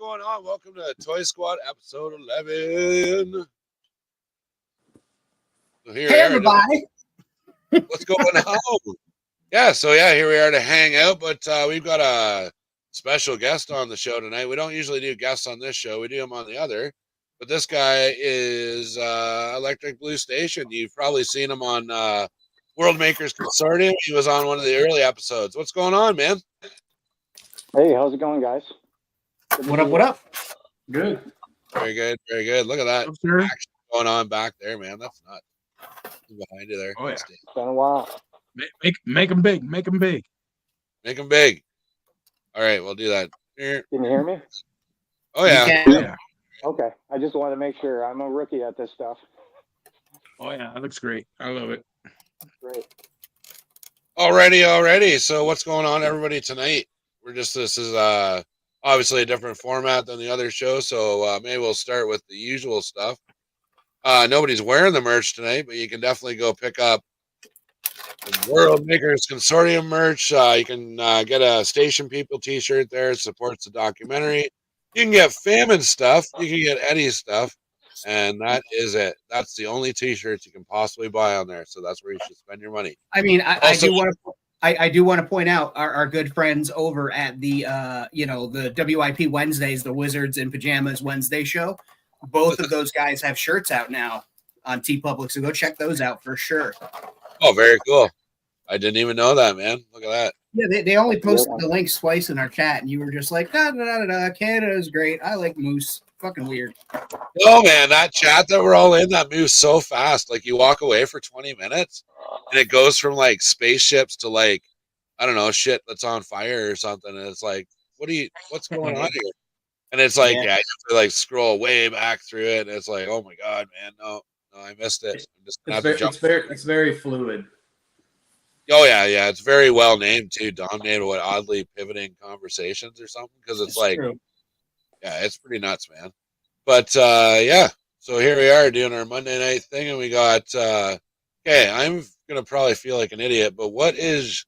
going on? Welcome to Toy Squad episode 11. So Hey, everybody. What's going on? Here we are to hang out, but we've got a special guest on the show tonight. We don't usually do guests on this show. We do them on the other. But this guy is Electric Blue Station. You've probably seen him on World Makers Consortium. He was on one of the early episodes. What's going on, man? Hey, how's it going, guys? What up? Good. Very good, very good. Look at that action going on back there, man. That's nuts. Behind you there. Oh, yeah. It's been a while. Make them big. Make them big. Make them big. All right, we'll do that. Can you hear me? Oh, yeah. Yeah. Okay. I just want to make sure. I'm a rookie at this stuff. Oh, yeah. That looks great. I love it. Great. Alrighty. So what's going on, everybody, tonight? This is obviously a different format than the other show, so maybe we'll start with the usual stuff. Nobody's wearing the merch tonight, but you can definitely go pick up the World Makers Consortium merch. You can get a Station People t-shirt there. It supports the documentary. You can get Famine stuff. You can get Eddie stuff. And that is it. That's the only t-shirts you can possibly buy on there. So that's where you should spend your money. I mean, I do want to point out our good friends over at the the WIP Wednesdays, the Wizards in Pajamas Wednesday show. Both of those guys have shirts out now on TeePublic, so go check those out for sure. Oh, very cool. I didn't even know that, man. Look at that. Yeah, they only posted the links twice in our chat, and you were just like, Canada is great. I like Moose. Fucking weird. Oh, man, that chat that we're all in, that moves so fast. Like, you walk away for 20 minutes, and it goes from, like, spaceships to, like, I don't know, shit that's on fire or something. And it's like, what's going on here? And it's like, you have to, like, scroll way back through it. And it's like, oh, my God, man, no, I missed it. It's very fluid. Oh, yeah. It's very well named, too. Dominated what oddly pivoting conversations or something. Because it's like, true. Yeah, it's pretty nuts, man. But, so here we are doing our Monday night thing. And we got, I'm going to probably feel like an idiot. But what is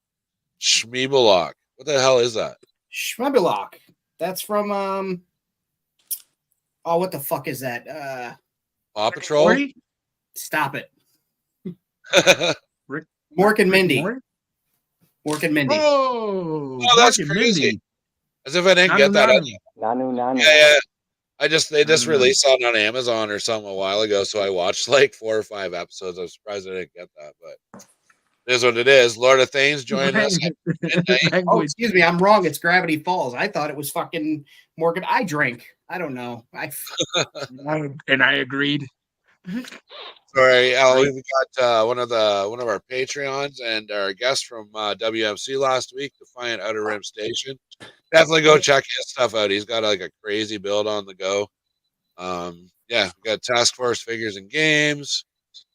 Schmeebelok? What the hell is that? Schmeebelok. That's from, what the fuck is that? Paw Patrol? Stop it. Mork and Mindy. Mork and Mindy. Oh, that's crazy. Mindy. As if I didn't get that. Nanu. Yeah. They just released that on Amazon or something a while ago, so I watched like 4 or 5 episodes. I'm surprised I didn't get that, but it is what it is. Lord of Thanes joined us at midnight. Oh, excuse me, I'm wrong. It's Gravity Falls. I thought it was fucking Morgan. I drank. I don't know. And I agreed. Sorry, Al, we've got one of our Patreons and our guest from WMC last week, Defiant Outer Rim Station. Definitely go check his stuff out. He's got like a crazy build on the go. We got Task Force figures and games.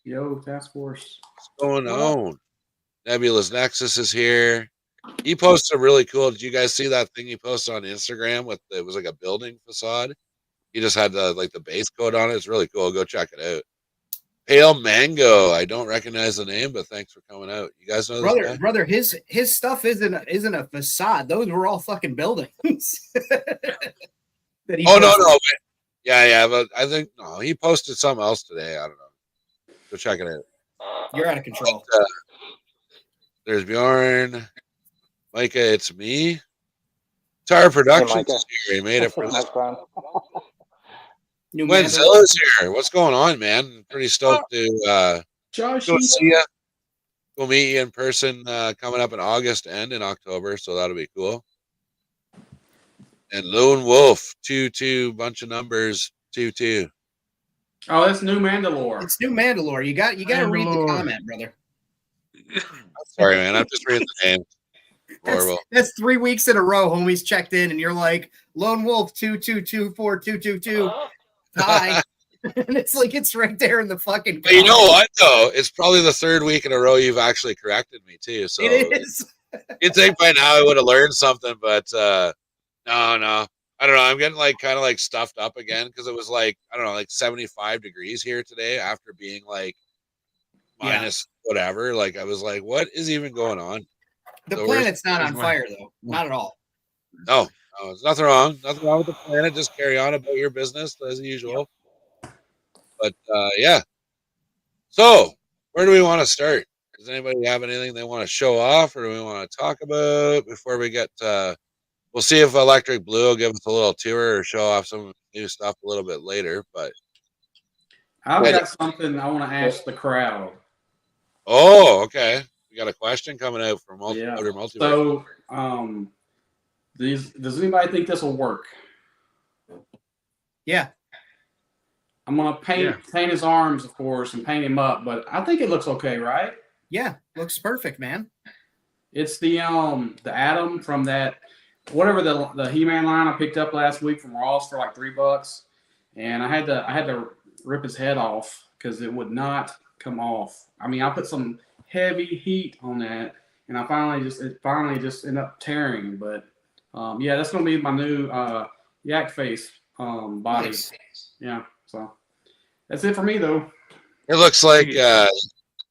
Yo, Task Force. What's going on? Nebulous Nexus is here. He posted a really cool. Did you guys see that thing he posted on Instagram it was like a building facade? He just had the base coat on it. It's really cool. Go check it out. Pale Mango. I don't recognize the name, but thanks for coming out. You guys know this guy? Brother, his stuff isn't a facade. Those were all fucking buildings. No. Yeah, but I think he posted something else today. I don't know. Go check it out. You're out of control. But, there's Bjorn. Micah, it's me. Tar Productions is here. He made it for us. Wenzilla's here. What's going on, man? Pretty stoked to go see you. We'll meet you in person coming up in August and in October, so that'll be cool. And Lone Wolf, 2-2, bunch of numbers, 2-2. Oh, that's New Mandalore. It's New Mandalore. You got to read the comment, brother. Sorry, man. I'm just reading the name. Horrible. That's 3 weeks in a row. Homies checked in, and you're like Lone Wolf 2224222. Hi. And it's like it's right there in the fucking. But you know what though? It's probably the 3rd week in a row you've actually corrected me too. So it is. You'd think by now I would have learned something, but no. I don't know. I'm getting kind of stuffed up again because it was I don't know, 75 degrees here today after being minus whatever. I was like, what is even going on? The planet's not on fire though. Not at all. No, No, there's nothing wrong. Nothing wrong with the planet. Just carry on about your business as usual. But yeah. So where do we want to start? Does anybody have anything they want to show off, or do we want to talk about before we get? We'll see if Electric Blue will give us a little tour or show off some new stuff a little bit later. But I've got something I want to ask the crowd. oh, okay. We got a question coming out from Outer Multiverse. So, does anybody think this will work? Yeah. I'm gonna paint his arms, of course, and paint him up, but I think it looks okay, right? Yeah, looks perfect, man. It's the Atom from that whatever the He-Man line I picked up last week from Ross for like $3, and I had to rip his head off because it would not come off. I mean, I put some heavy heat on that, and it finally just ended up tearing. But yeah, that's gonna be my new Yak Face body. Nice. Yeah, so that's it for me though. It looks like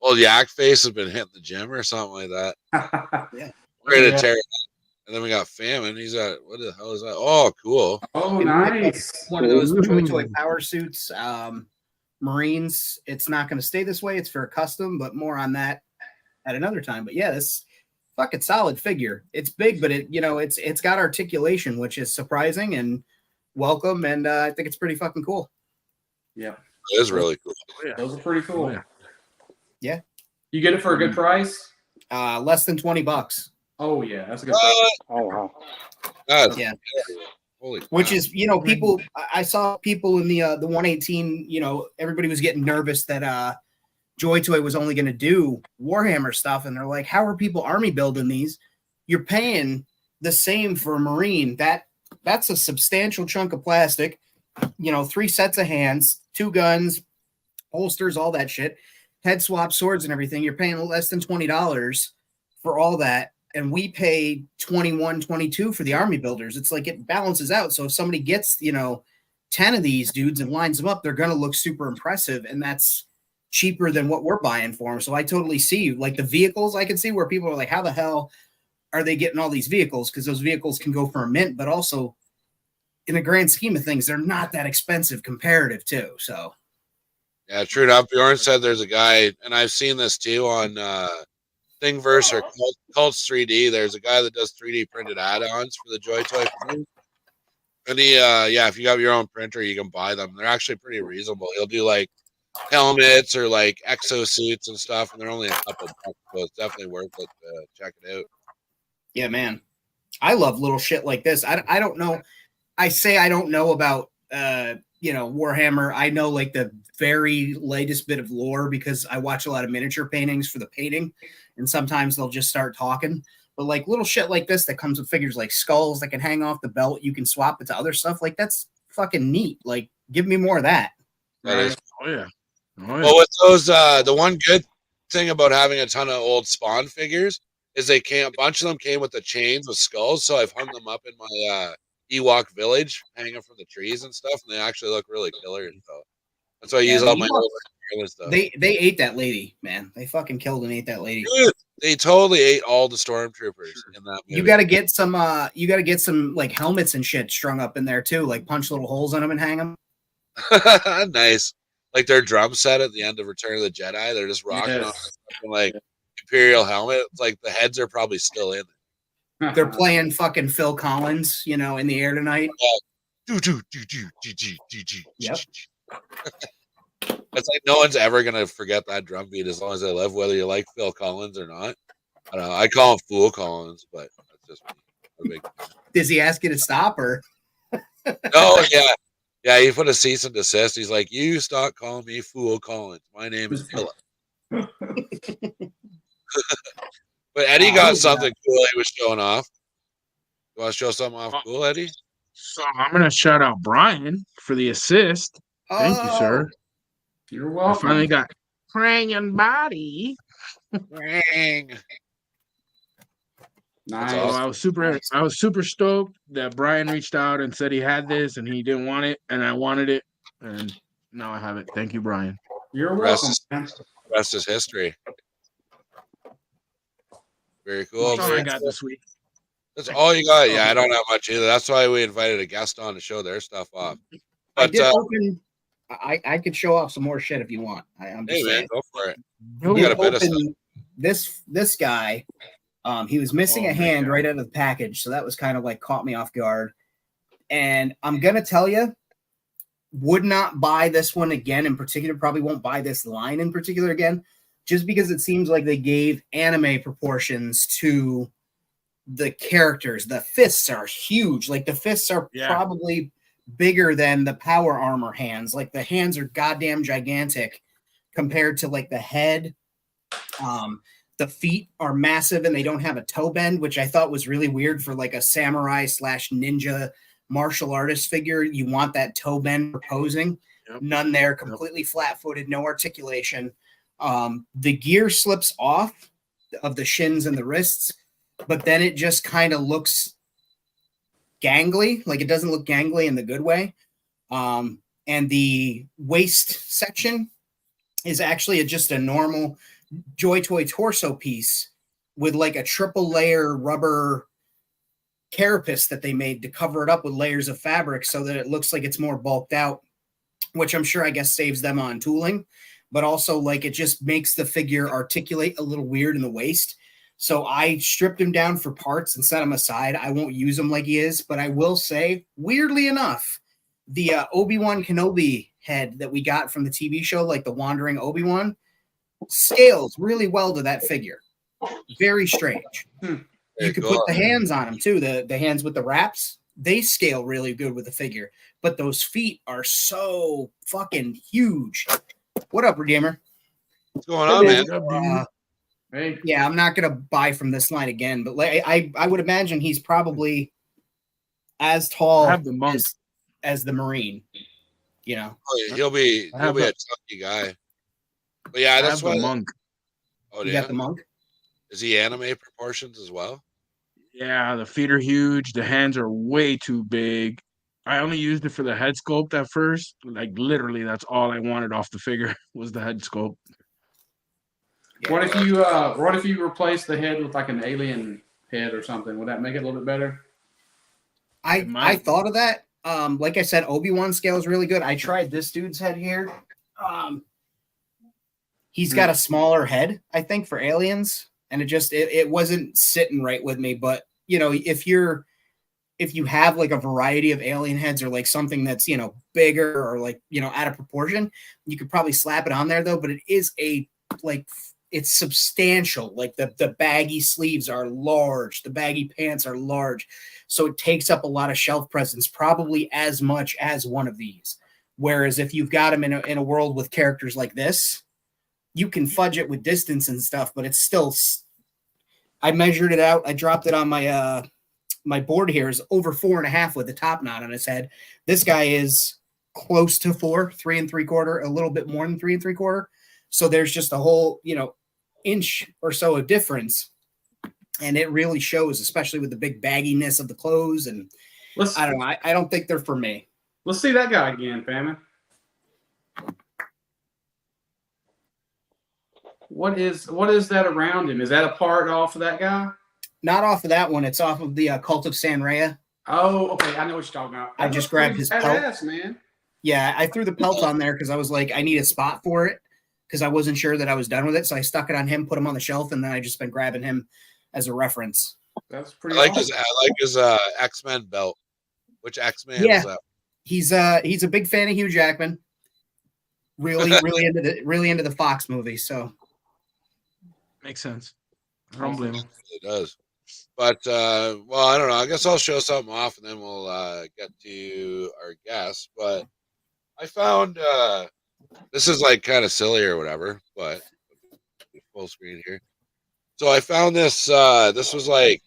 old Yak Face has been hitting the gym or something like that. Yeah. Ready to tear it up. And then we got Famine. He's got, what the hell is that? Oh, cool. Oh, nice. One of those toy power suits. Marines. It's not going to stay this way. It's for a custom, but more on that at another time. But yeah, this fucking solid figure. It's big, but it's got articulation, which is surprising and welcome. And I think it's pretty fucking cool. Yeah. It is really cool. Those are pretty cool. Yeah. You get it for a good price? Less than $20. Oh yeah, that's a good price. Oh wow. Yeah. Holy crap. Which is, people. I saw people in the 118. Everybody was getting nervous that Joy Toy was only going to do Warhammer stuff, and they're like, "How are people army building these? You're paying the same for a Marine. That's a substantial chunk of plastic. 3 sets of hands, 2 guns, holsters, all that shit, head swap swords and everything. You're paying less than $20 for all that." And we pay 21, 22 for the army builders. It's like it balances out. So if somebody gets, 10 of these dudes and lines them up, they're going to look super impressive. And that's cheaper than what we're buying for them. So I totally see, like, the vehicles I can see where people are like, how the hell are they getting all these vehicles? Because those vehicles can go for a mint, but also in the grand scheme of things, they're not that expensive comparative too. So. Yeah, true enough. Bjorn said there's a guy, and I've seen this too on Thingverse or Cults 3D. There's a guy that does 3D printed add-ons for the Joy Toy. And he, if you have your own printer, you can buy them. They're actually pretty reasonable. He'll do like helmets or like exosuits and stuff, and they're only a couple bucks, so it's definitely worth it to check it out. Yeah, man. I love little shit like this. I don't know. I say I don't know about Warhammer. I know like the very latest bit of lore because I watch a lot of miniature paintings for the painting, and sometimes they'll just start talking. But like little shit like this that comes with figures like skulls that can hang off the belt, you can swap it to other stuff. Like that's fucking neat. Like give me more of that. That is. Oh yeah. Well, with those, the one good thing about having a ton of old Spawn figures is a bunch of them came with the chains with skulls. So I've hung them up in my Ewok village, hanging from the trees and stuff, and they actually look really killer. So that's why I use all my old stuff. They ate that lady, man. They fucking killed and ate that lady. Dude, they totally ate all the stormtroopers in that movie. You got to get some like helmets and shit strung up in there too, like punch little holes in them and hang them. Nice, like their drum set at the end of Return of the Jedi. They're just rocking on like Imperial helmet. It's like the heads are probably still in. They're playing fucking Phil Collins, in the air tonight. Yep. It's like no one's ever gonna forget that drum beat as long as they live, whether you like Phil Collins or not. I don't know. I call him Fool Collins, but that's just me. Does he ask you to stop or? No, yeah. He put a cease and desist. He's like, "You stop calling me Fool Collins. My name is Philip." But Eddie got something cool he was showing off. You want to show something off cool, Eddie? So I'm going to shout out Brian for the assist. Thank you, sir. You're welcome. I finally got praying body. Nice. So I was super stoked that Brian reached out and said he had this and he didn't want it and I wanted it and now I have it. Thank you, Brian. You're welcome. Rest is history. Very cool. That's all I got this week. That's all you got. Yeah, I don't have much either. That's why we invited a guest on to show their stuff off. I But did open. I could show off some more shit if you want. I'm hey just man, saying. go for it. Oh, We got a bit of stuff. Open this guy. He was missing Oh, a hand man. right out of the package, so that was kind of like caught me off guard. And I'm gonna tell you, would not buy this one again in particular. Probably won't buy this line in particular again, just because it seems like they gave anime proportions to the characters. The fists are huge. Like the fists are probably bigger than the power armor hands. Like the hands are goddamn gigantic compared to like the head. The feet are massive and they don't have a toe bend, which I thought was really weird for like a samurai / ninja martial artist figure. You want that toe bend for posing. Yep. None there, completely flat-footed, no articulation. The gear slips off of the shins and the wrists, but then it just kind of looks gangly. Like it doesn't look gangly in the good way. And the waist section is actually just a normal Joy Toy torso piece with like a triple layer rubber carapace that they made to cover it up with layers of fabric so that it looks like it's more bulked out, which I'm sure I guess saves them on tooling, but also like it just makes the figure articulate a little weird in the waist. So I stripped him down for parts and set him aside. I won't use him like he is, but I will say, weirdly enough, the Obi-Wan Kenobi head that we got from the TV show, like the Wandering Obi-Wan, scales really well to that figure. Very strange. You could put the hands on them too. The hands with the wraps, they scale really good with the figure. But those feet are so fucking huge. What up, Redeemer? What's going on, man? Hey. Yeah, I'm not gonna buy from this line again, but like I would imagine he's probably as tall as the Marine. You know, He'll be a chunky guy. But yeah, that's why the monk. Oh, you got the monk. Is he anime proportions as well? Yeah, the feet are huge. The hands are way too big. I only used it for the head sculpt at first. Like literally, that's all I wanted off the figure was the head sculpt. Yeah. What if you replace the head with like an alien head or something? Would that make it a little bit better? I thought of that. Like I said, Obi-Wan scale is really good. I tried this dude's head here. He's got a smaller head, I think, for aliens, and it wasn't sitting right with me. But you know, if you have like a variety of alien heads or like something that's, you know, bigger or like, you know, out of proportion, you could probably slap it on there though. But it is it's substantial. Like the baggy sleeves are large, the baggy pants are large, so it takes up a lot of shelf presence, probably as much as one of these. Whereas if you've got them in a world with characters like this, you can fudge it with distance and stuff, but it's still. I measured it out. I dropped it on my my board here is over 4.5 with the top knot on his head. This guy is close to 4, 3 3/4, a little bit more than 3 3/4. So there's just a whole, you know, inch or so of difference. And it really shows, especially with the big bagginess of the clothes. And I don't know. I don't think they're for me. Let's see that guy again, Famine. What is that around him? Is that a part off of that guy? Not off of that one. It's off of the Cult of Sanrea. Oh, okay. I know what you're talking about. I just grabbed his pelt. Man. Yeah, I threw the pelt on there because I was like, I need a spot for it because I wasn't sure that I was done with it. So I stuck it on him, put him on the shelf, and then I just been grabbing him as a reference. That's pretty. I like his X-Men belt. Which X-Man is that? He's a big fan of Hugh Jackman. Really into the Fox movie. So makes sense. I don't blame him. It does. But well, I don't know. I guess I'll show something off, and then we'll get to our guest. But I found this is like kind of silly or whatever, but full screen here. So I found this. This was like,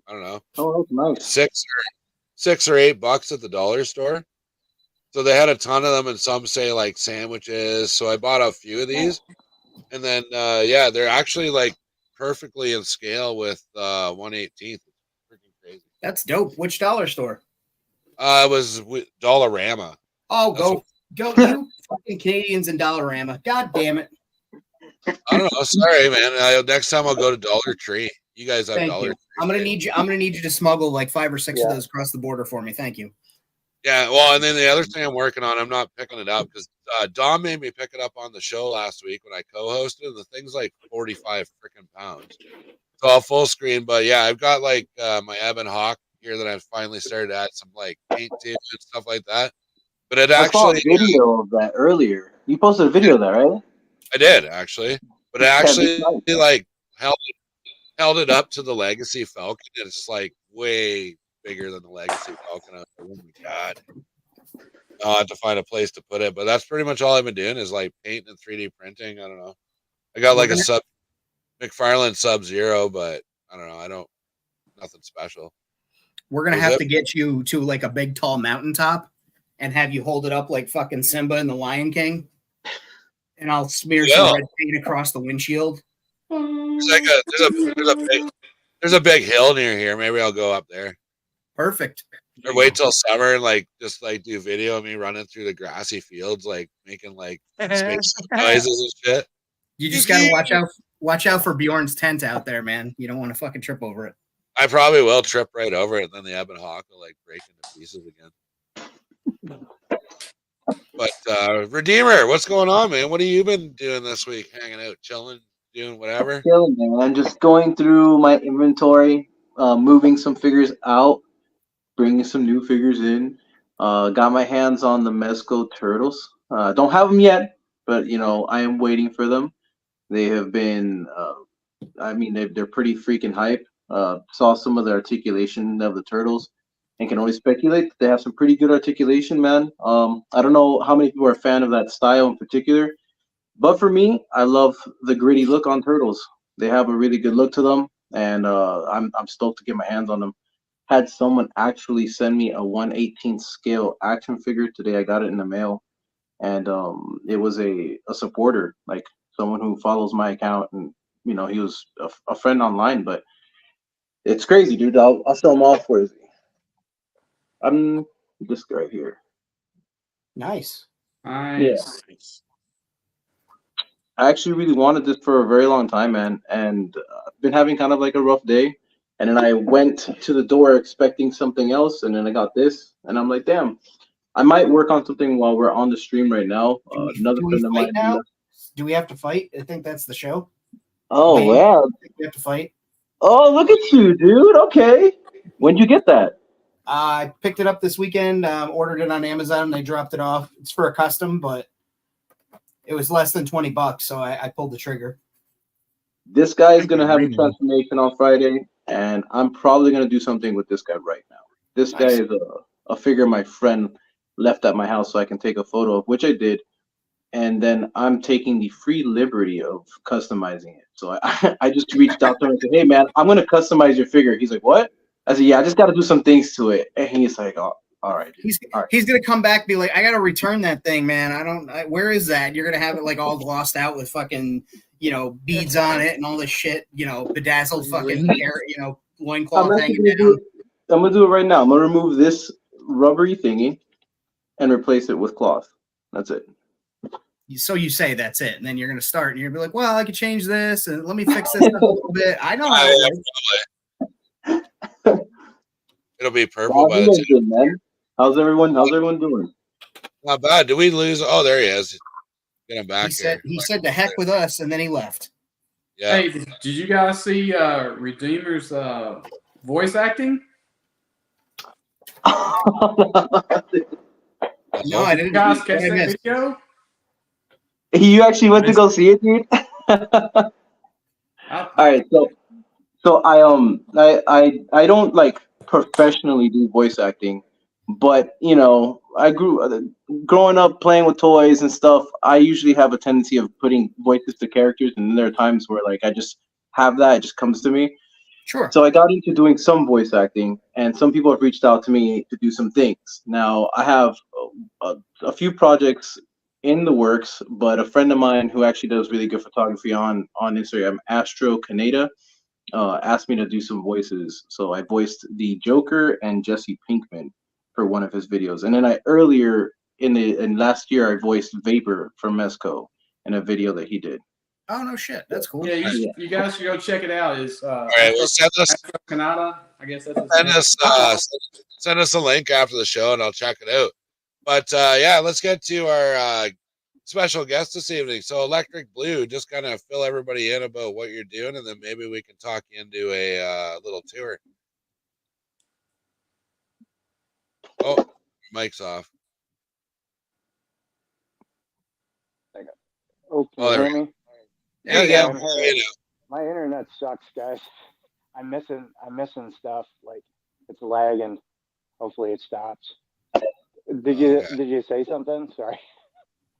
I don't know. Oh, that's nice. $6 or $8 at the dollar store. So they had a ton of them, and some say like sandwiches. So I bought a few of these, and then yeah, they're actually like perfectly in scale with 1/18. It's freaking crazy. That's dope. Which dollar store? It was Dollarama. Oh, go you fucking Canadians and Dollarama. God damn it. I don't know. Sorry, man. Next time I'll go to Dollar Tree. You guys have Thank dollars. you. I'm gonna need you. I'm gonna need you to smuggle like 5 or 6 of Yeah. those across the border for me. Thank you. Yeah, well, and then the other thing I'm working on, I'm not picking it up because Dom made me pick it up on the show last week when I co-hosted, and the thing's like 45 freaking pounds. It's all full screen, but yeah, I've got like my Ebon Hawk here that I've finally started to add some like paint to and stuff like that. But it I saw a actually, video of that earlier. You posted a video of that, right? I did actually, but it Yeah, actually that's nice. like held it up to the Legacy Falcon, and it's like way bigger than the Legacy Falcon. I was like, oh my god. I'll have to find a place to put it, but that's pretty much all I've been doing is like painting and 3D printing. I don't know. I got We're like gonna- a McFarlane Sub-Zero, but I don't know. Nothing special. We're gonna Was have it? to get you to like a big tall mountaintop and have you hold it up like fucking Simba in the Lion King. And I'll smear some Yeah. red paint across the windshield. There's a big hill near here. Maybe I'll go up there. Perfect. Or wait till summer and like just like do video of me running through the grassy fields, like making like space noises and shit. You just gotta watch out for Bjorn's tent out there, man. You don't want to fucking trip over it. I probably will trip right over it, and then the Ebon Hawk will like break into pieces again. But Redeemer, what's going on, man? What have you been doing this week? Hanging out, chilling, doing whatever? Killing, man. Just going through my inventory, moving some figures out, bringing some new figures in. Got my hands on the Mezco turtles. Don't have them yet, but you know I am waiting for them. They have been, I mean, they're pretty freaking hype. Saw some of the articulation of the turtles, and can only speculate that they have some pretty good articulation, man. I don't know how many people are a fan of that style in particular, but for me, I love the gritty look on turtles. They have a really good look to them, and I'm stoked to get my hands on them. Had someone actually send me a 1/18 scale action figure today. I got it in the mail, and it was a supporter, like someone who follows my account, and you know he was a friend online. But it's crazy, dude. I'll sell them off for you. I'm this guy here. Nice. Nice. I actually really wanted this for a very long time, man, and I've been having kind of like a rough day. And then I went to the door expecting something else, and then I got this, and I'm like, damn, I might work on something while we're on the stream right now. Another Do we friend of fight mine. now? Do we have to fight? I think that's the show. Oh We- wow! We have to fight. Oh, look at you, dude. Okay, when'd you get that? I picked it up this weekend. Ordered it on Amazon. They dropped it off. It's for a custom, but it was less than $20, so I pulled the trigger. This guy is gonna have a Really? transformation on Friday, and I'm probably gonna do something with this guy right now. This guy Nice. is a figure my friend left at my house, so I can take a photo of, which I did, and then I'm taking the free liberty of customizing it. So I just reached out to him and said, "Hey, man, I'm gonna customize your figure." He's like, "What?" I said, "Yeah, I just got to do some things to it." And he's like, "Oh, all right." Dude. He's gonna come back and be like, I gotta return that thing, man. Where is that? You're gonna have it like all glossed out with fucking, beads on it and all this shit, bedazzled fucking hair, I'm loincloth actually hanging gonna down. do it. I'm gonna do it right now. I'm gonna remove this rubbery thingy and replace it with cloth. That's it. So you say that's it, and then you're gonna start, and you're gonna be like, well, I could change this, and let me fix this up a little bit. I know how it works. It'll be purple by the How's time. good, man? How's everyone doing? Not bad. Did we lose? Oh, there he is. Get him back He said to heck with us, and then he left. Yeah. Hey, did you guys see Redeemer's voice acting? No, I Did you didn't. guys What catch I that missed? video? You actually went to go see it, dude? All right, so I don't like professionally do voice acting, but I growing up playing with toys and stuff. I usually have a tendency of putting voices to characters, and then there are times where like I just have that, it just comes to me. Sure. So I got into doing some voice acting, and some people have reached out to me to do some things. Now I have a few projects in the works, but a friend of mine who actually does really good photography on Instagram, Astro Canada, asked me to do some voices. So I voiced the Joker and Jesse Pinkman for one of his videos, and then in last year I voiced Vapor from Mezco in a video that he did. Oh no shit, that's cool. Yeah, you guys should go check it out. It's All right, well, Astro Canada. I guess that's his name. send us a link after the show, and I'll check it out. But yeah, let's get to our special guest this evening. So, Electric Blue, just kind of fill everybody in about what you're doing, and then maybe we can talk you into a little tour. Oh, mic's off. Oh, can Oh, you there hear we me? There you yeah, go. I'm here. My internet sucks, guys. I'm missing stuff. Like it's lagging. Hopefully it stops. Did you say something? Sorry.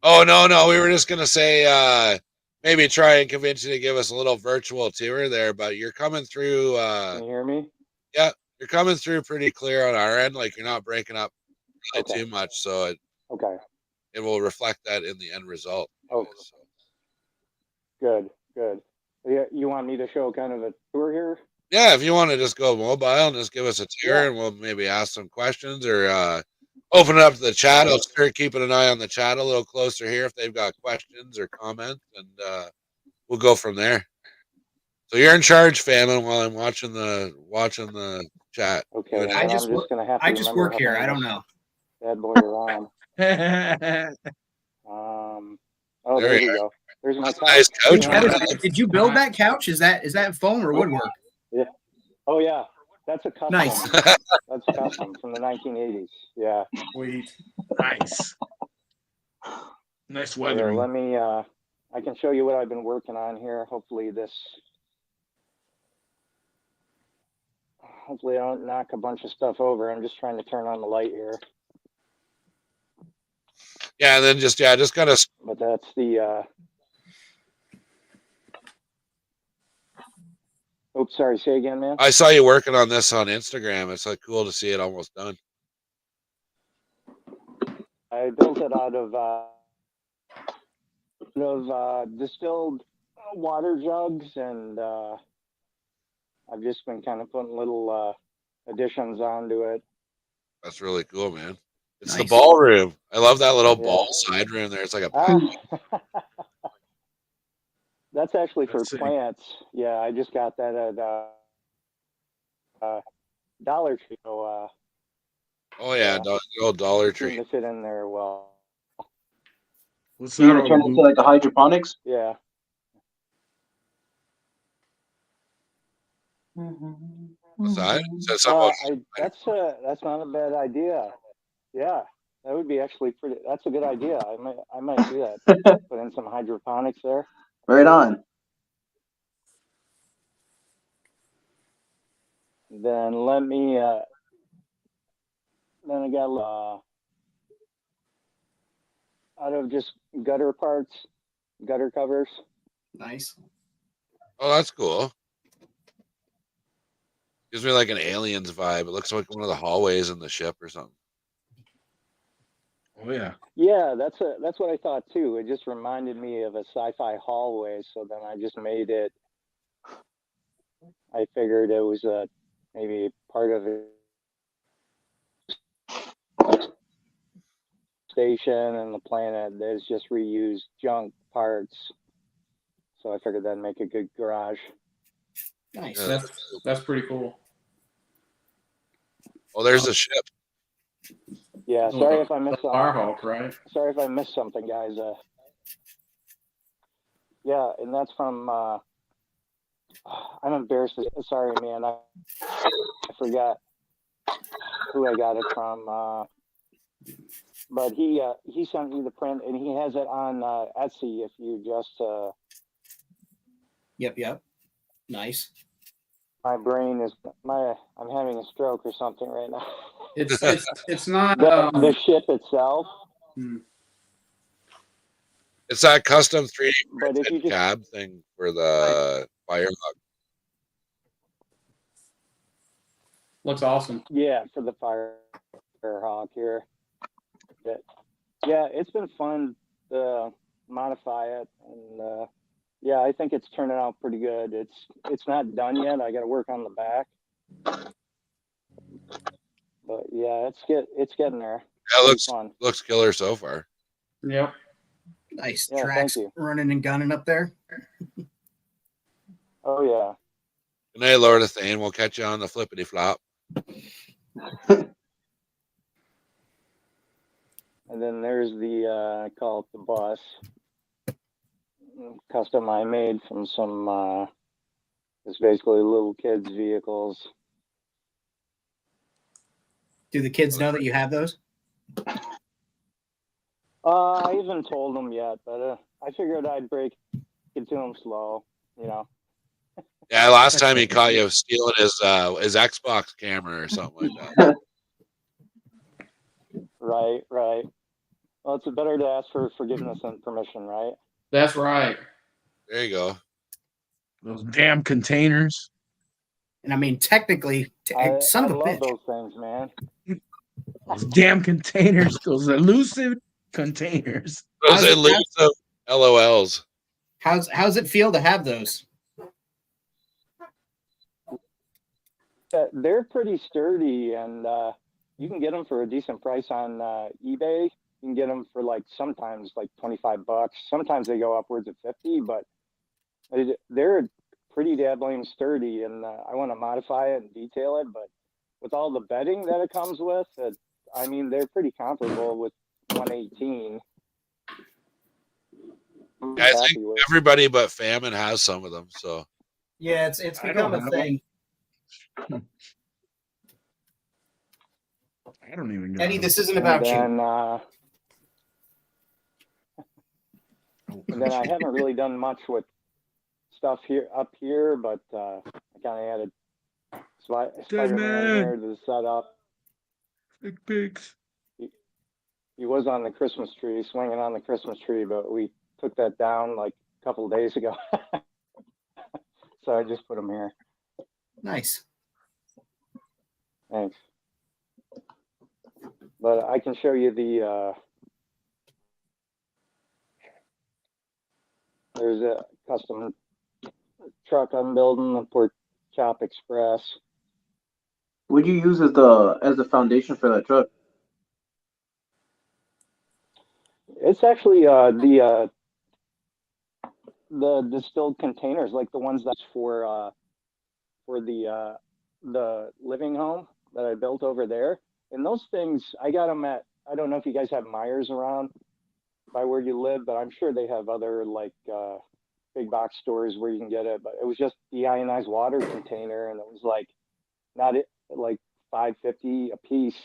Oh no, we were just gonna say maybe try and convince you to give us a little virtual tour there, but you're coming through Can you hear me? yeah, you're coming through pretty clear on our end, like you're not breaking up really Okay. too much, so Okay. it will reflect that in the end result. Oh, So, good. Yeah, you want me to show kind of a tour here? yeah, if you want to just go mobile and just give us a tour, Yeah. and we'll maybe ask some questions or open it up to the chat. I'll start keeping an eye on the chat a little closer here if they've got questions or comments, and we'll go from there. So you're in charge, Famine, while I'm watching the chat. Okay. You and Well, I I'm just just gonna have to I just remember work how here. to I turn don't this know. bad boy around. Oh, There there you we go. There's my That's a couch. nice couch, Yeah. man. Did you build that couch? Is that foam or woodwork? Yeah. Oh yeah. That's a custom. Nice. That's custom from the 1980s. Yeah. Sweet. Nice. Nice Here, weathering. let me. I can show you what I've been working on here. Hopefully I don't knock a bunch of stuff over. I'm just trying to turn on the light here. Yeah, and then just kind of But that's the. Oops, sorry. Say again, man. I saw you working on this on Instagram. It's like cool to see it almost done. I built it out of distilled water jugs, and I've just been kind of putting little additions onto it. That's really cool, man. It's the Nice. ballroom. I love that little Yeah. ball side room there. It's like a Ah. That's actually for That's sick. plants. Yeah, I just got that at Dollar Tree. So oh yeah, yeah. the old Dollar seem Tree. to fit in there well. What's You that gonna turn all, into Luke? like a hydroponics? Yeah. What's that? Is that something That's not a bad idea. Yeah, that would be actually pretty. That's a good idea. I might do that. Put in some hydroponics there. Right on. Then let me. Then I got out of just gutter parts, gutter covers. Nice. oh, that's cool. Gives me like an Aliens vibe. It looks like one of the hallways in the ship or something. Oh yeah. Yeah, that's what I thought too. It just reminded me of a sci-fi hallway, so then I just made it. I figured it was maybe part of a station and the planet that's just reused junk parts. So I figured that'd make a good garage. Nice. Yeah. That's pretty cool. Oh, there's the ship. Yeah, sorry if I missed Firehawk, right? Sorry if I missed something, guys. Yeah, and that's from. I'm embarrassed. Sorry, man. I forgot who I got it from. But he sent me the print, and he has it on Etsy. If you just. Yep. Nice. My brain is I'm having a stroke or something right now. It's not The ship itself. It's that custom 3D But if you printed just cab thing for the Firehawk. looks awesome. yeah, for the Firehawk here. But yeah, it's been fun to modify it, and yeah, I think it's turning out pretty good. It's not done yet. I got to work on the back, but yeah, it's getting there. Yeah, It's fun. looks killer so far. Yep. Nice Yeah, tracks thank you. running and gunning up there. Oh yeah. Good night, Lord of Thane. We'll catch you on the flippity flop. And then there's the I call it the bus, custom I made from some. It's basically little kids' vehicles. Do the kids know that you have those? I haven't told them yet, but I figured I'd break it to them slow. You know. Yeah, last time he caught you stealing his Xbox camera or something like that. Right. Well, it's better to ask for forgiveness than permission, right? That's right. There you go. Those damn containers. And I mean, technically, son I of a love bitch. those things, man. Those damn containers. Those elusive containers. Those elusive LOLs. How's it feel to have those? They're pretty sturdy, and you can get them for a decent price on eBay. You can get them for sometimes $25. Sometimes they go upwards of 50, but they're pretty dabbling sturdy. And I want to modify it and detail it, but with all the bedding that it comes with, I mean, they're pretty comparable with 118. Yeah, I think everybody but Famine has some of them. So Yeah, it's I become don't a have thing. I don't even know. Eddie, this isn't about you. And then I haven't really done much with stuff up here, but I kind of added Spider-Man here to the setup. Big pigs. He was on the Christmas tree, swinging on the Christmas tree, but we took that down a couple of days ago. So I just put him here. Nice. Thanks. But I can show you the. There's a custom truck I'm building, the Port Chop Express. What do you use as the foundation for that truck? It's actually the distilled containers, like the ones that's for the living home that I built over there. And those things, I got them at, I don't know if you guys have Myers around by where you live, but I'm sure they have other big box stores where you can get it. But it was just the ionized water container, and it was not it like $5.50 a piece.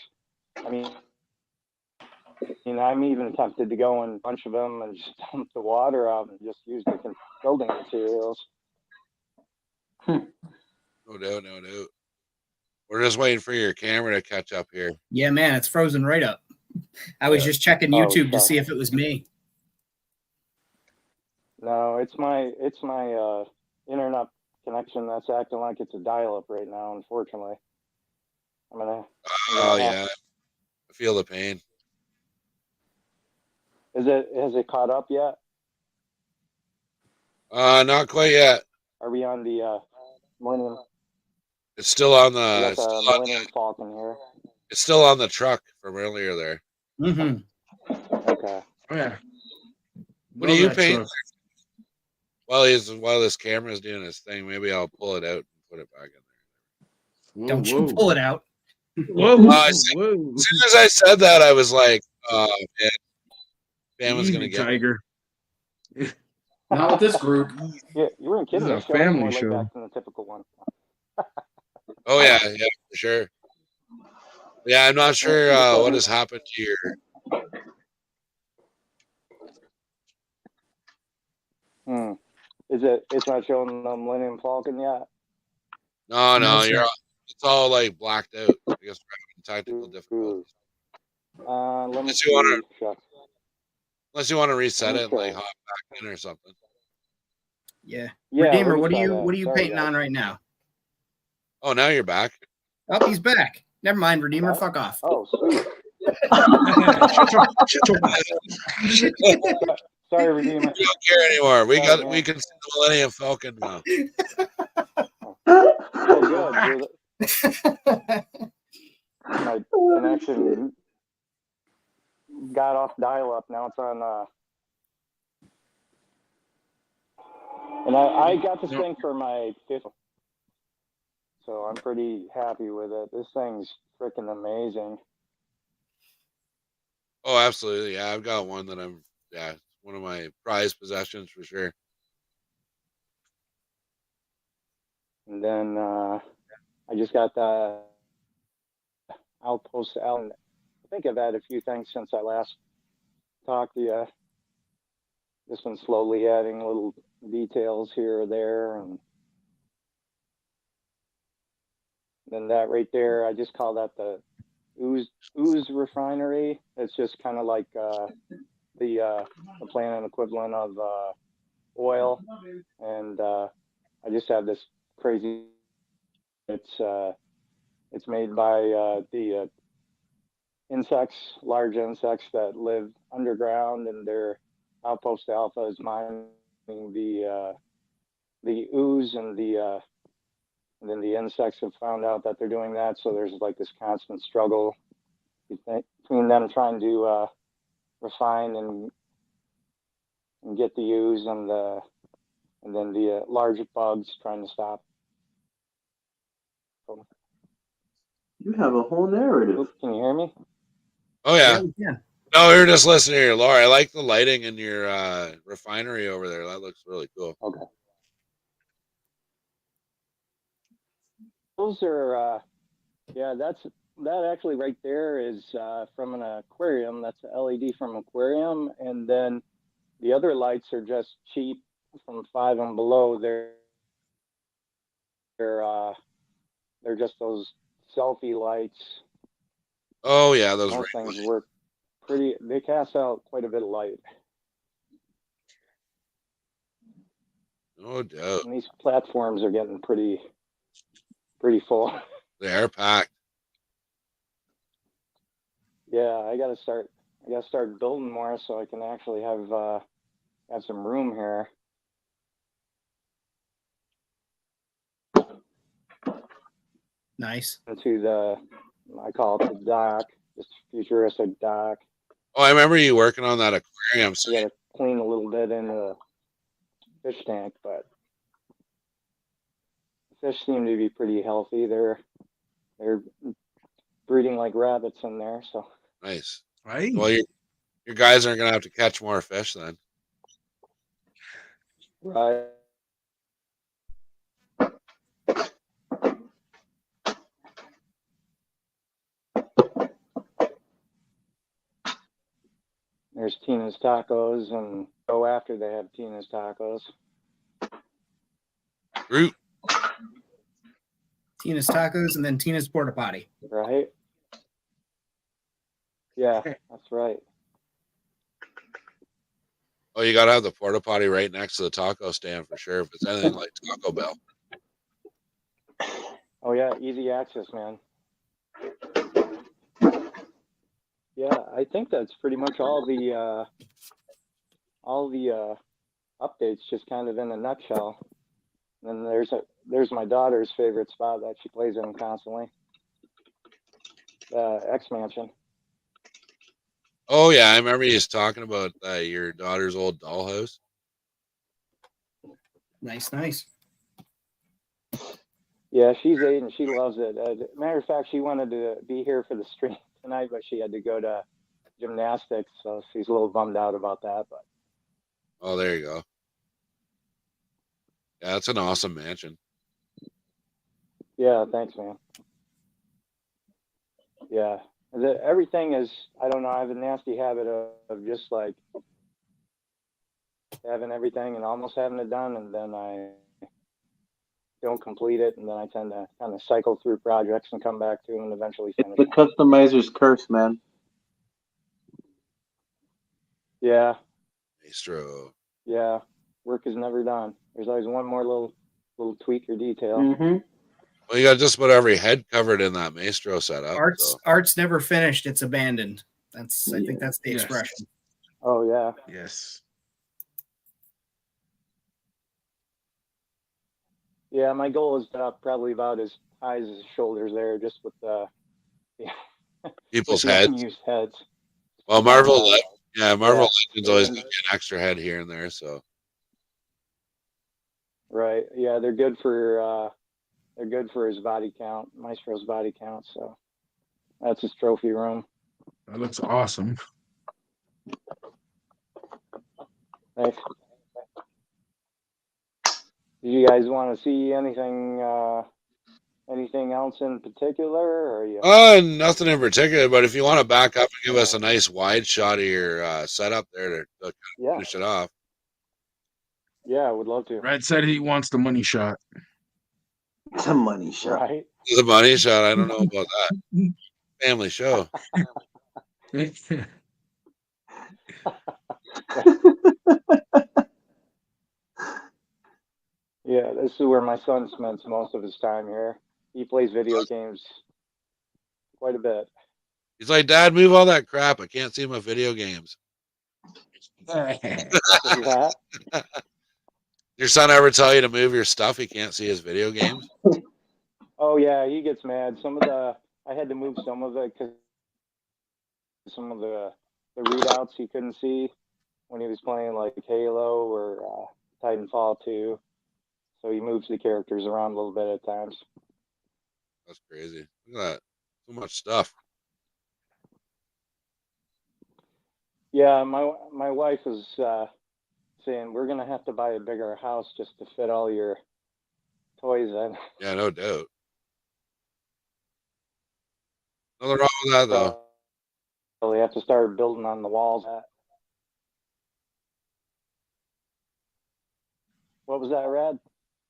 I mean, I'm even tempted to go in a bunch of them and just dump the water out and just use the building materials. No doubt. We're just waiting for your camera to catch up here. Yeah, man, it's frozen right up. I was just checking YouTube to see if it was me. No, it's my internet connection that's acting like it's a dial-up right now. Unfortunately, yeah, I feel the pain. Has it caught up yet? Not quite yet. Are we on the Millennium? It's still on the Millennium Falcon here. It's still on the truck from earlier there. Mm-hmm. Okay. Oh, yeah. What are you painting? While this camera's doing its thing, maybe I'll pull it out and put it back in there. Don't you pull it out. Whoa. As soon as I said that, I was like, oh, man. Family's going to get Tiger. Not with this group. Yeah, you weren't kidding. This is a family show. Back than the typical one. Oh, yeah, for sure. Yeah, I'm not sure what has happened to your... It's not showing the Millennium Falcon yet? No, it's all blacked out. I guess we're having technical difficulties. Unless you want to reset it and hop back in or something. Yeah. Redeemer, what are you painting on right now? Oh, now you're back. Oh, he's back. Never mind, Redeemer. Fuck off. Oh, sweet. Shut your Sorry, Redeemer. We don't care anymore. We can see the Millennium Falcon now. Oh, good. My connection got off dial-up. Now it's on And I got this thing for my 50th, so I'm pretty happy with it. This thing's freaking amazing. Oh, absolutely. Yeah, I've got one that it's one of my prized possessions for sure. And then I just got the Outpost Allen. I think I've had a few things since I last talked to you. Just been slowly adding little details here or there, and then that right there, I just call that the ooze refinery. It's just kind of like the planet equivalent of oil, and I just have this crazy. It's made by the insects, large insects that live underground, and their Outpost Alpha is mining the ooze, and then the insects have found out that they're doing that. So there's like this constant struggle between them trying to refine and get the ooze, and then the large bugs trying to stop them. You have a whole narrative. Oop, can you hear me? Oh yeah. Yeah. No, we were just listening to your lore. I like the lighting in your refinery over there. That looks really cool. Okay. Those are, that actually right there is from an aquarium. That's an LED from aquarium, and then the other lights are just cheap from 5 and below. They're just those selfie lights. Oh yeah, those Those things work pretty. They cast out quite a bit of light. no doubt. And these platforms are getting pretty full. They are packed. Yeah, I gotta start building more so I can actually have some room here. Nice. Into I call it the dock, just futuristic dock. Oh, I remember you working on that aquarium I site. gotta clean a little bit in the fish tank, but the fish seem to be pretty healthy. They're breeding like rabbits in there, so Nice. Right. Well, your guys aren't gonna have to catch more fish then. right. There's Tina's Tacos, and go after they have Tina's Tacos. Root. Tina's Tacos and then Tina's Porta Potty. Right? Yeah, that's right. Oh, you gotta have the porta potty right next to the taco stand for sure. If it's anything like Taco Bell. Oh yeah, easy access, man. Yeah, I think that's pretty much all the updates, just kind of in a nutshell. And then there's my daughter's favorite spot that she plays in constantly. X Mansion. Oh yeah, I remember you was talking about your daughter's old dollhouse. Nice. Yeah, she's 8 and she loves it. Matter of fact, she wanted to be here for the stream tonight, but she had to go to gymnastics, so she's a little bummed out about that. But Oh, there you go. Yeah, that's an awesome mansion. yeah, thanks, man. Yeah, everything is. I don't know. I have a nasty habit of just like having everything and almost having it done, and then I don't complete it, and then I tend to kind of cycle through projects and come back to them and eventually It's finish the them. customizer's curse, man. Yeah, Maestro. yeah. Work is never done. There's always one more little tweak or detail. Mm-hmm. Well, you got just about every head covered in that Maestro setup. Art's never finished, it's abandoned. I think that's the Yes. expression. Oh yeah. Yes. Yeah, my goal is up probably about as high as his shoulders there, just with the People's with the heads. unused heads. Well, Marvel Legends always Yeah. get an extra head here and there. So Right. Yeah, they're good for his body count, Maestro's body count. So that's his trophy room. That looks awesome. Nice. Do you guys want to see anything else in particular, or are you? Nothing in particular, but if you want to back up and give us a nice wide shot of your setup there to kind of finish it off. Yeah, I would love to. Red said he wants the money shot. It's a money shot. Right. The money shot, I don't know about that. Family show. Yeah, this is where my son spends most of his time here. He plays video games quite a bit. He's like, Dad, move all that crap. I can't see my video games. What's that? Your son ever tell you to move your stuff? He can't see his video games. Oh yeah, he gets mad. I had to move some of it because some of the readouts he couldn't see when he was playing like Halo or Titanfall 2. So he moves the characters around a little bit at times. That's crazy. Look at that. So much stuff. Yeah, my wife is saying we're gonna have to buy a bigger house just to fit all your toys in. Yeah, no doubt. Nothing wrong with that though. So we have to start building on the walls. What was that, Rad?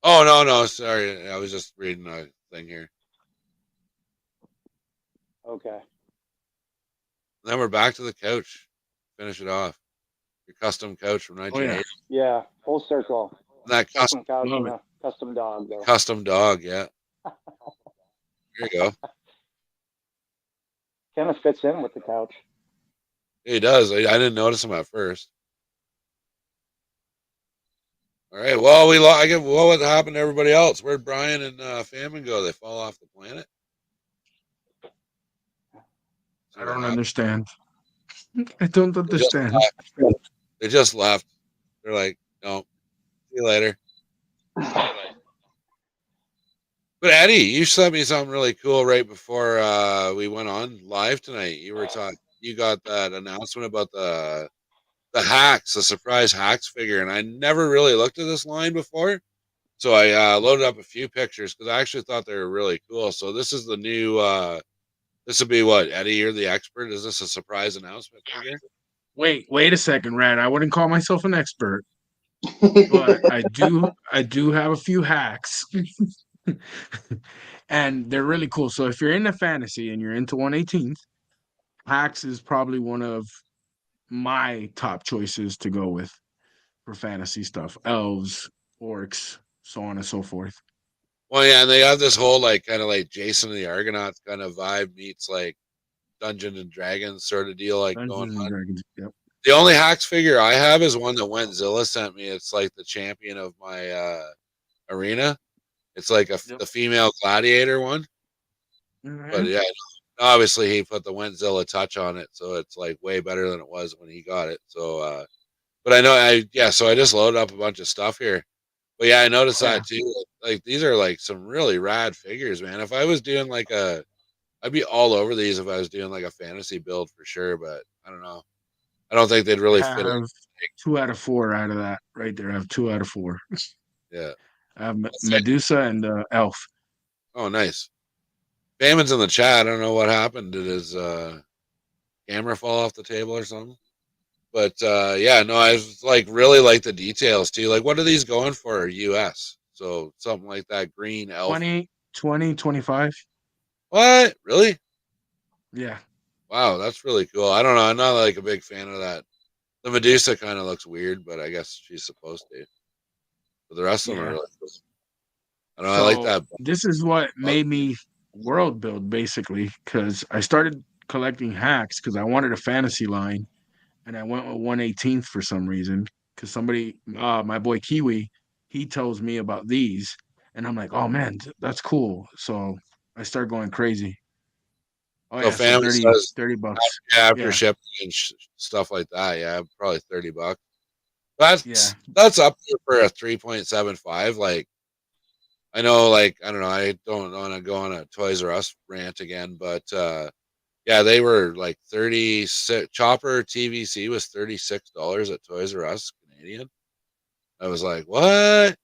Oh no, sorry. I was just reading a thing here. Okay. Then we're back to the couch. Finish it off. Your custom couch from 1980. Yeah, full circle. That Custom couch love and a custom dog, though. custom dog, yeah. There you go. Kind of fits in with the couch. He does. I didn't notice him at first. All right. Well, what happened to everybody else? Where'd Brian and Famine go? They fall off the planet. I don't understand. I don't understand. They just left. They're like, no, see you later. But Eddie, you sent me something really cool right before we went on live tonight. You were talking. You got that announcement about the hacks, the surprise hacks figure, and I never really looked at this line before. So I loaded up a few pictures because I actually thought they were really cool. So this is the new. This would be what, Eddie? You're the expert. Is this a surprise announcement figure? Wait a second, Rad. I wouldn't call myself an expert, but I do have a few hacks. And they're really cool. So if you're into fantasy and you're into 118th, hacks is probably one of my top choices to go with for fantasy stuff. Elves, orcs, so on and so forth. Well, yeah, and they have this whole like kind of like Jason and the Argonauts kind of vibe meets like Dungeons and Dragons sort of deal, like Dungeons going and on. Dragons. Yep. The only hacks figure I have is one that Wentzilla sent me. It's like the champion of my arena. It's like the female gladiator one. Mm-hmm. But yeah, obviously he put the Wentzilla touch on it, so it's like way better than it was when he got it. So, but so I just loaded up a bunch of stuff here. But yeah, I noticed that too. Like these are like some really rad figures, man. If I was doing like I'd be all over these if I was doing like a fantasy build for sure. But I don't know. I don't think they'd really fit in. 2 out of 4 out of that right there. I have 2 out of 4. Yeah. I have Medusa and Elf. Oh, nice. Famine's in the chat. I don't know what happened. Did his camera fall off the table or something? But yeah, no, I was like really like the details too. Like, what are these going for US? So something like that green elf. 20, 25. What? Really? Yeah. Wow, that's really cool. I don't know. I'm not like a big fan of that. The Medusa kind of looks weird, but I guess she's supposed to. But the rest of them are really cool. I don't know. I like that. This is what made me world build basically, because I started collecting hacks because I wanted a fantasy line, and I went with 118th for some reason. Because somebody, my boy Kiwi, he tells me about these, and I'm like, oh man, that's cool. So I start going crazy. Oh so yeah, so 30, says, $30. After shipping and stuff like that, yeah, probably $30. That's up there for a 3.75. Like, I know, like, I don't know, I don't want to go on a Toys R Us rant again, but yeah, they were like 36. Chopper TVC was $36 at Toys R Us Canadian. I was like, what?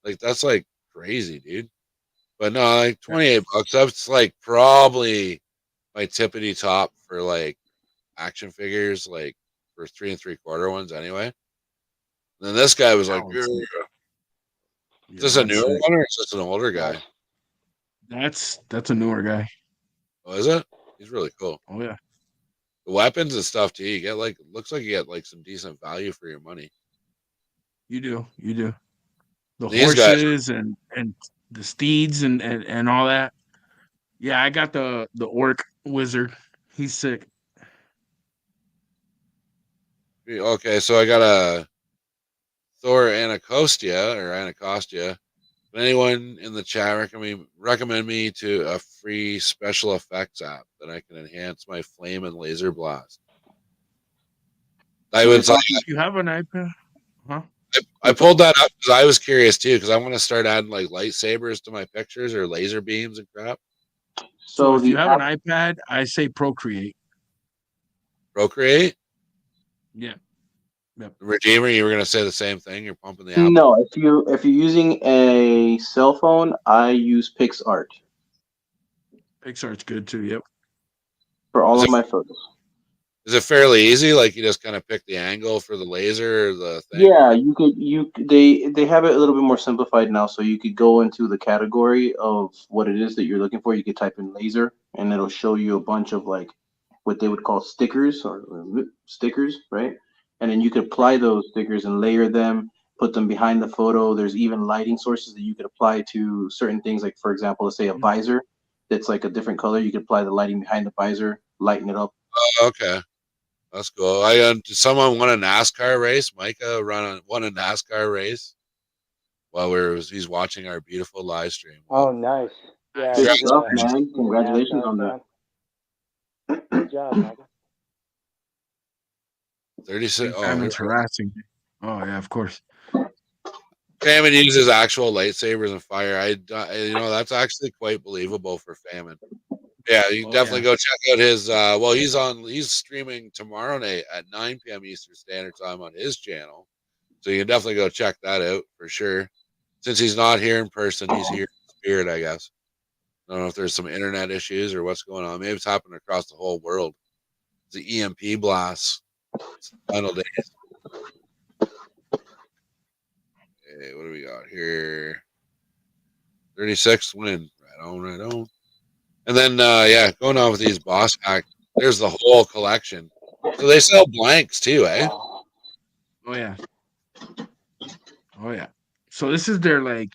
Like, that's like crazy, dude. But no, like $28. That's like probably my tippity top for like action figures, like for 3 3/4 ones anyway. And then this guy was like, Is this a newer one or is this an older guy? That's a newer guy. Oh, is it? He's really cool. Oh yeah. The weapons and stuff too. You get like, looks like you get like some decent value for your money. You do. The These horses and the steeds and all that. Yeah, I got the orc wizard. He's sick. Okay, so I got a Thor Anacostia. Anyone in the chat recommend me to a free special effects app that I can enhance my flame and laser blast? I would. You have an iPad, huh? I pulled that up because I was curious too, because I want to start adding like lightsabers to my pictures or laser beams and crap. So if you have an iPad, I say Procreate. Procreate? Yeah. Yep. Redeemer, you were gonna say the same thing. You're pumping the app. No, if you're using a cell phone, I use PixArt. PixArt's good too. Yep. For all of my photos. Is it fairly easy? Like you just kind of pick the angle for the laser or the thing? Yeah, they have it a little bit more simplified now, so you could go into the category of what it is that you're looking for. You could type in laser, and it'll show you a bunch of like what they would call stickers or stickers, right? And then you could apply those stickers and layer them, put them behind the photo. There's even lighting sources that you could apply to certain things, like for example, let's say a visor that's like a different color. You could apply the lighting behind the visor, lighten it up. Okay. That's cool. Someone won a NASCAR race. Micah won a NASCAR race while he's watching our beautiful live stream. Oh, nice! Yeah, good stuff, man. Congratulations on that. Good job, Micah. 36. Simon's harassing me. Oh yeah, of course. Famine uses actual lightsabers and fire. That's actually quite believable for Famine. Yeah, you can definitely go check out his. He's streaming tomorrow night at 9 p.m. Eastern Standard Time on his channel, so you can definitely go check that out for sure. Since he's not here in person, he's here in spirit, I guess. I don't know if there's some internet issues or what's going on. Maybe it's happening across the whole world. It's the EMP blast. It's the final days. Okay, what do we got here? 36 win. Right on. And then, going on with these boss packs, there's the whole collection. So they sell blanks too, eh? Oh, yeah. So this is their, like,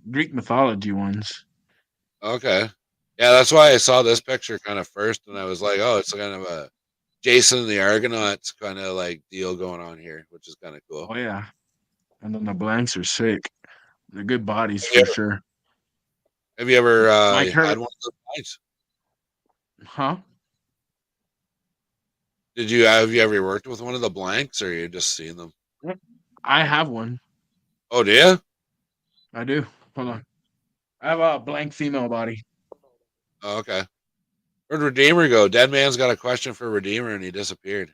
Greek mythology ones. Okay. Yeah, that's why I saw this picture kind of first, and I was like, oh, it's kind of a Jason and the Argonauts kind of, like, deal going on here, which is kind of cool. Oh, yeah. And then the blanks are sick. They're good bodies for sure. Have you ever had one of those blanks? Huh? Have you ever worked with one of the blanks, or you just seen them? I have one. Oh, do you? I do. Hold on. I have a blank female body. Oh, okay. Where'd Redeemer go? Dead Man's got a question for Redeemer, and he disappeared.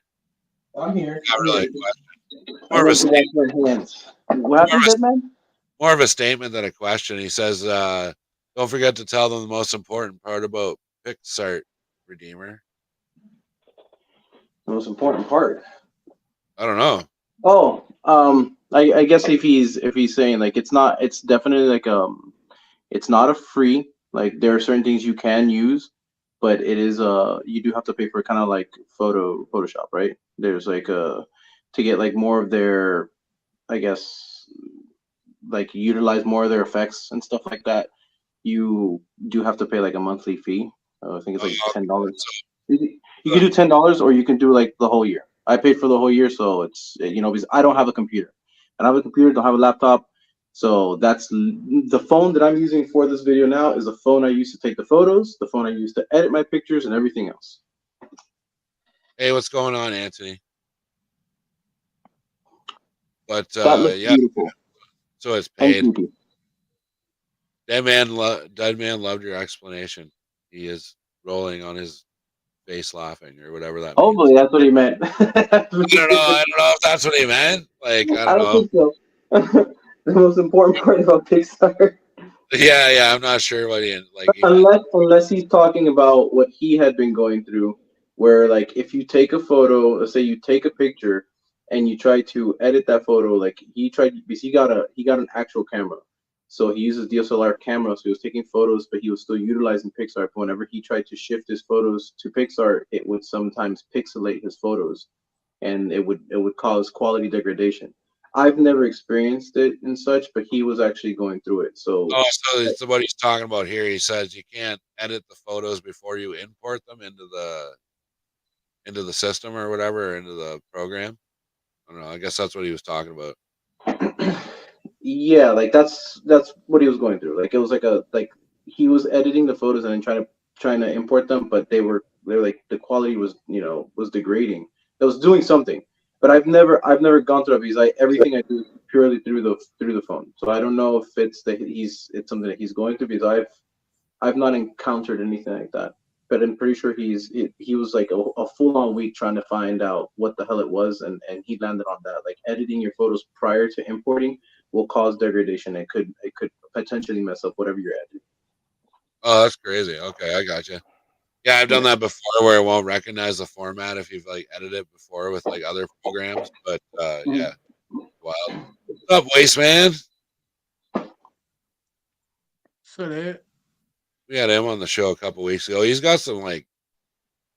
I'm here. Not really a question. More of a statement. What happened, Dead Man? More of a statement than a question. He says, don't forget to tell them the most important part about PixArt, Redeemer. The most important part? I don't know. Oh, I guess if he's saying like it's definitely like it's not a free, like there are certain things you can use, but it is you do have to pay for kind of like Photoshop, right? There's like to get like more of their, I guess, like utilize more of their effects and stuff like that. You do have to pay like a monthly fee. I think it's like $10. You can do $10 or you can do like the whole year. I paid for the whole year, so it's because I don't have a computer. I don't have a computer, don't have a laptop. So that's the phone that I'm using for this video now is the phone I used to take the photos, the phone I used to edit my pictures and everything else. Hey, what's going on, Anthony? But That looks yeah, beautiful. so it's And paid. creepy. Dead man loved your explanation. He is rolling on his face laughing or whatever that means. Hopefully that's what he meant. I don't know. I don't know if that's what he meant. Like, I I don't don't know. think so. The most important part about Pixar. Yeah, I'm not sure what he meant. Unless he's talking about what he had been going through, where like if you take a photo, let's say you take a picture and you try to edit that photo, like he tried because he got an actual camera. So he uses DSLR camera, so he was taking photos, but he was still utilizing Pixar. But whenever he tried to shift his photos to Pixar, it would sometimes pixelate his photos, and it would cause quality degradation. I've never experienced it and such, but he was actually going through it. So Oh, so it's what he's talking about here. He says you can't edit the photos before you import them into the system or whatever, or into the program. I don't know. I guess that's what he was talking about. yeah, like that's what he was going through. Like it was like he was editing the photos and then trying to import them, but they're like the quality was degrading. It was doing something, but I've never gone through it because everything I do is purely through the phone. So I don't know if it's something that he's going through because I've not encountered anything like that. But I'm pretty sure he was like a full on week trying to find out what the hell it was, and he landed on that. Like editing your photos prior to importing will cause degradation. It could potentially mess up whatever you're editing. Oh, that's crazy. Okay, I got you. Yeah, I've done Yeah. that before where it won't recognize the format if you've like edited it before with like other programs. But yeah, wild. What's up, Waste Man? So that We had him on the show a couple weeks ago. He's got some like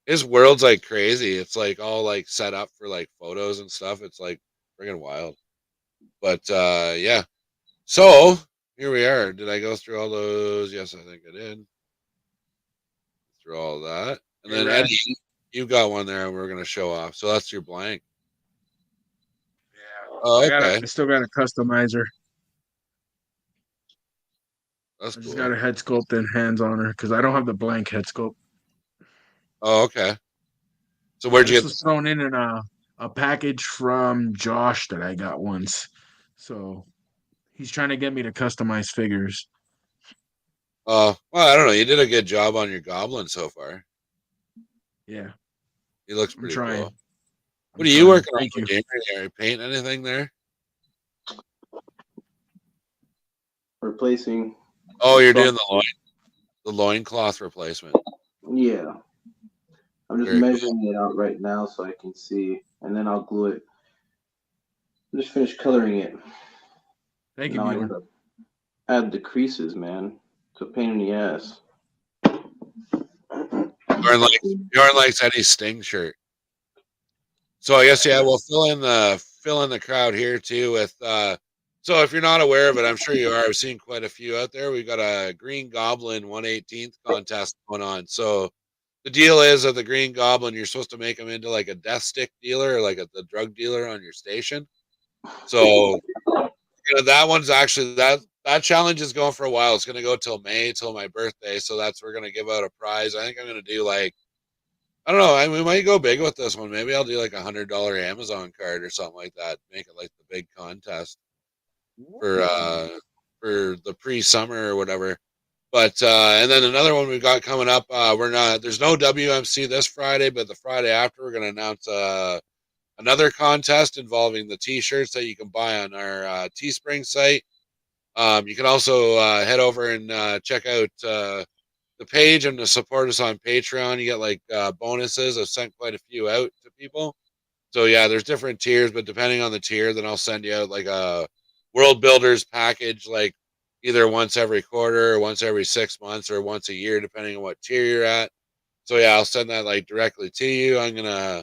his world's like crazy. It's like all like set up for like photos and stuff. It's like friggin' wild. But yeah. So here we are. Did I go through all those? Yes, I think I did. Through all that. And then Right. Eddie, you got one there and we're gonna show off. So that's your blank. Yeah. Oh, I okay. still got a customizer. That's I just cool. got a head sculpt and hands on her because I don't have the blank head sculpt. Oh, okay. So where'd you This get was this? thrown in a package from Josh that I got once. So he's trying to get me to customize figures. Well, I don't know. You did a good job on your goblin so far. Yeah, He looks I'm pretty trying. cool. I'm What are you trying. working on Thank for you. gamer? Are you painting anything there? Replacing Oh, the you're front. doing the loincloth replacement. Yeah, I'm just Very cool. measuring it out right now so I can see, and then I'll glue it. I just finished coloring it. Thank you, Now I Bjorn. gotta add the creases, man. It's a pain in the ass. Bjorn likes Eddie's Sting shirt. So I guess yeah, we'll fill in the crowd here too with so if you're not aware of it, I'm sure you are. I've seen quite a few out there. We've got a Green Goblin 1/18th contest going on. So the deal is that the Green Goblin, you're supposed to make him into like a death stick dealer or like the drug dealer on your station. So that one's actually that challenge is going for a while. It's gonna go till May, till my birthday. So we're gonna give out a prize. I think I'm gonna do like I don't know. We might go big with this one. Maybe I'll do like $100 Amazon card or something like that. Make it like the big contest for the pre-summer or whatever. But and then another one we've got coming up. There's no WMC this Friday, but the Friday after we're going to announce another contest involving the T-shirts that you can buy on our Teespring site. You can also head over and check out the page and to support us on Patreon. You get like bonuses. I've sent quite a few out to people. So yeah, there's different tiers, but depending on the tier, then I'll send you out like a World Builders package, like either once every quarter or once every 6 months or once a year, depending on what tier you're at. So yeah, I'll send that like directly to you. I'm gonna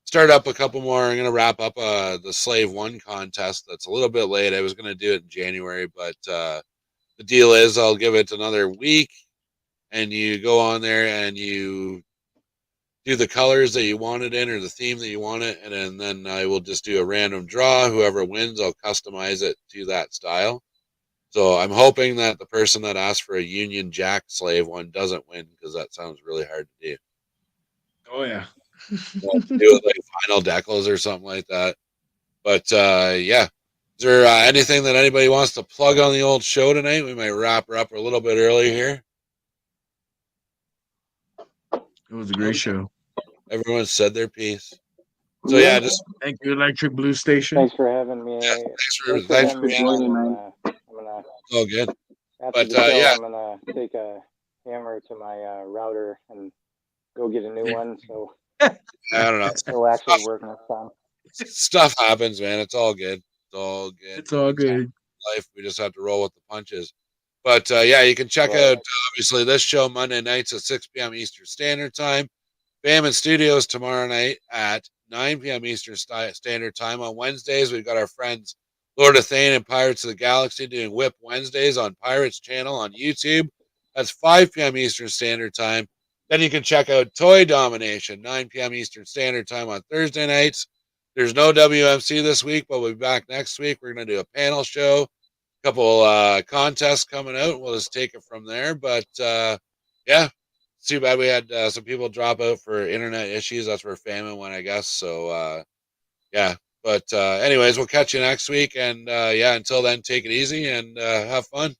start up a couple more. I'm gonna wrap up the Slave One contest. That's a little bit late. I was gonna do it in January, but the deal is I'll give it another week and you go on there and you do the colors that you want it in or the theme that you want it, and then I will just do a random draw. Whoever wins, I'll customize it to that style. So I'm hoping that the person that asked for a Union Jack slave one doesn't win because that sounds really hard to do. Oh yeah. We'll do it like final decals or something like that. But yeah. Is there anything that anybody wants to plug on the old show tonight? We might wrap her up a little bit early here. It was a great show. Everyone said their piece. So yeah, just Thank you, Electric Blue Station. Thanks for having me. thanks for joining, on. man. I'm gonna all good. after But the show. yeah, I'm gonna take a hammer to my router and go get a new one. So I don't know. it'll actually work next time. Stuff happens, man. It's all good. It's all good. It's all good. Life. We just have to roll with the punches. But yeah, you can check out obviously this show Monday nights at 6 p.m. Eastern Standard Time. Bam in Studios tomorrow night at 9 p.m. Eastern Standard Time. On Wednesdays, we've got our friends Lord of Thane and Pirates of the Galaxy doing Whip Wednesdays on Pirates Channel on YouTube. That's 5 p.m. Eastern Standard Time. Then you can check out Toy Domination, 9 p.m. Eastern Standard Time on Thursday nights. There's no WMC this week, but we'll be back next week. We're going to do a panel show, a couple contests coming out. We'll just take it from there. But yeah, it's too bad we had some people drop out for internet issues. That's where famine went, I guess. So yeah. But anyways, we'll catch you next week. And yeah, until then, take it easy and have fun.